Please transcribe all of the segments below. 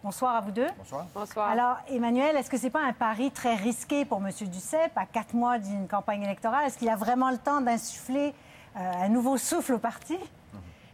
Bonsoir à vous deux. Bonsoir. Bonsoir. Alors, Emmanuel, est-ce que ce n'est pas un pari très risqué pour M. Duceppe, à 4 mois d'une campagne électorale? Est-ce qu'il a vraiment le temps d'insuffler un nouveau souffle au parti?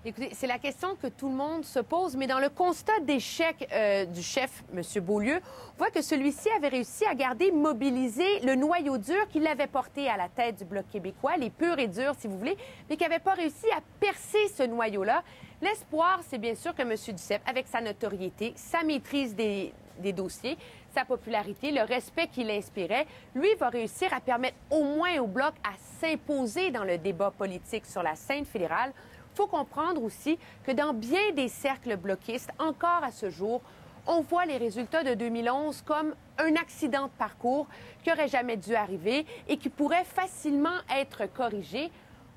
Écoutez, c'est la question que tout le monde se pose, mais dans le constat d'échec du chef, M. Beaulieu, on voit que celui-ci avait réussi à garder mobilisé le noyau dur qui l'avait porté à la tête du Bloc québécois, les purs et durs, si vous voulez, mais qui n'avait pas réussi à percer ce noyau-là. L'espoir, c'est bien sûr que M. Duceppe, avec sa notoriété, sa maîtrise des dossiers, sa popularité, le respect qu'il inspirait, lui va réussir à permettre au moins au Bloc à s'imposer dans le débat politique sur la scène fédérale. Il faut comprendre aussi que dans bien des cercles bloquistes, encore à ce jour, on voit les résultats de 2011 comme un accident de parcours qui n'aurait jamais dû arriver et qui pourrait facilement être corrigé.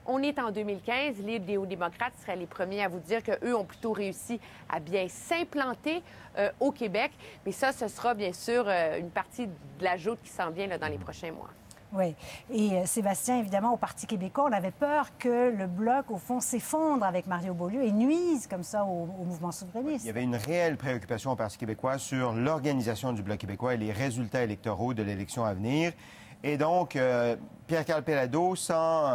On est en 2015, les néo-démocrates seraient les premiers à vous dire qu'eux ont plutôt réussi à bien s'implanter au Québec. Mais ça, ce sera bien sûr une partie de la joute qui s'en vient là, dans les prochains mois. Oui. Et Sébastien, évidemment, au Parti québécois, on avait peur que le Bloc, au fond, s'effondre avec Mario Beaulieu et nuise comme ça au mouvement souverainiste. Il y avait une réelle préoccupation au Parti québécois sur l'organisation du Bloc québécois et les résultats électoraux de l'élection à venir. Et donc, Pierre-Carl Péladeau, sans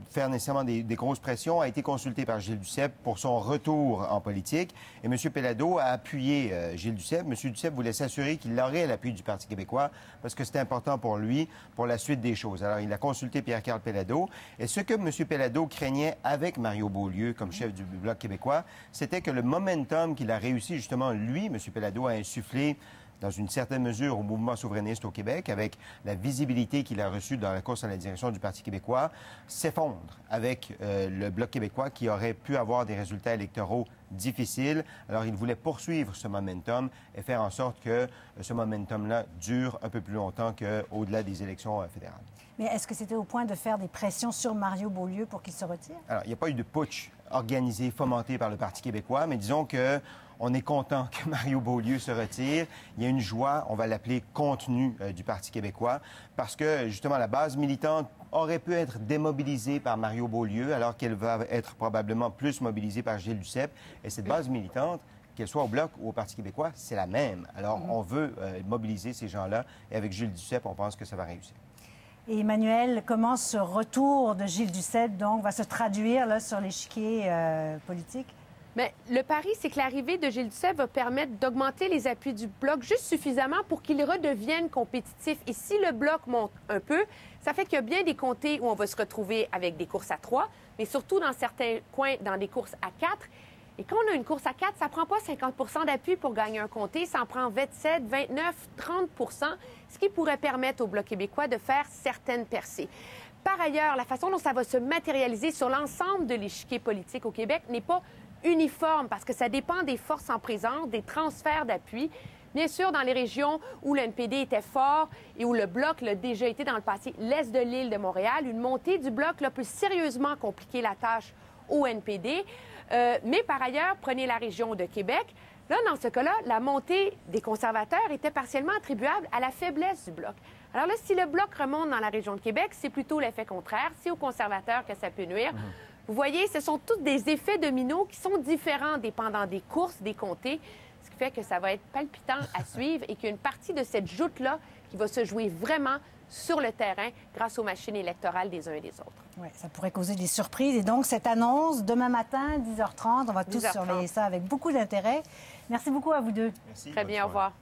faire nécessairement des grosses pressions, a été consulté par Gilles Duceppe pour son retour en politique. Et M. Péladeau a appuyé Gilles Duceppe. M. Duceppe voulait s'assurer qu'il aurait l'appui du Parti québécois parce que c'était important pour lui, pour la suite des choses. Alors, il a consulté Pierre-Carl Péladeau. Et ce que M. Péladeau craignait avec Mario Beaulieu comme chef du Bloc québécois, c'était que le momentum qu'il a réussi, justement, lui, M. Péladeau, à insuffler dans une certaine mesure au mouvement souverainiste au Québec, avec la visibilité qu'il a reçue dans la course à la direction du Parti québécois, s'effondre avec le Bloc québécois qui aurait pu avoir des résultats électoraux difficiles. Alors, il voulait poursuivre ce momentum et faire en sorte que ce momentum-là dure un peu plus longtemps qu'au-delà des élections fédérales. Mais est-ce que c'était au point de faire des pressions sur Mario Beaulieu pour qu'il se retire? Alors, il n'y a pas eu de putsch organisé, fomenté par le Parti québécois, mais disons que on est content que Mario Beaulieu se retire. Il y a une joie, on va l'appeler contenue du Parti québécois, parce que, justement, la base militante aurait pu être démobilisée par Mario Beaulieu, alors qu'elle va être probablement plus mobilisée par Gilles Duceppe. Et cette base militante, qu'elle soit au Bloc ou au Parti québécois, c'est la même. Alors, on veut mobiliser ces gens-là, et avec Gilles Duceppe, on pense que ça va réussir. Et Emmanuel, comment ce retour de Gilles Duceppe, donc, va se traduire là, sur l'échiquier politique? Mais le pari, c'est que l'arrivée de Gilles Duceppe va permettre d'augmenter les appuis du Bloc juste suffisamment pour qu'il redevienne compétitif. Et si le Bloc monte un peu, ça fait qu'il y a bien des comtés où on va se retrouver avec des courses à 3, mais surtout dans certains coins, dans des courses à 4. Et quand on a une course à 4, ça ne prend pas 50 d'appui pour gagner un comté, ça en prend 27, 29, 30 ce qui pourrait permettre au Bloc québécois de faire certaines percées. Par ailleurs, la façon dont ça va se matérialiser sur l'ensemble de l'échiquier politique au Québec n'est pas uniforme parce que ça dépend des forces en présence, des transferts d'appui. Bien sûr, dans les régions où le NPD était fort et où le Bloc l'a déjà été dans le passé, l'est de l'île de Montréal, une montée du Bloc là, peut sérieusement compliquer la tâche au NPD. Mais par ailleurs, prenez la région de Québec. Là, dans ce cas-là, la montée des conservateurs était partiellement attribuable à la faiblesse du Bloc. Alors là, si le Bloc remonte dans la région de Québec, c'est plutôt l'effet contraire. C'est aux conservateurs que ça peut nuire. Vous voyez, ce sont tous des effets dominos qui sont différents dépendant des courses, des comtés, ce qui fait que ça va être palpitant à suivre et qu'il y a une partie de cette joute-là qui va se jouer vraiment sur le terrain grâce aux machines électorales des uns et des autres. Oui, ça pourrait causer des surprises. Et donc, cette annonce, demain matin, 10h30, on va tous surveiller ça avec beaucoup d'intérêt. Merci beaucoup à vous deux. Merci. Très bien, au revoir.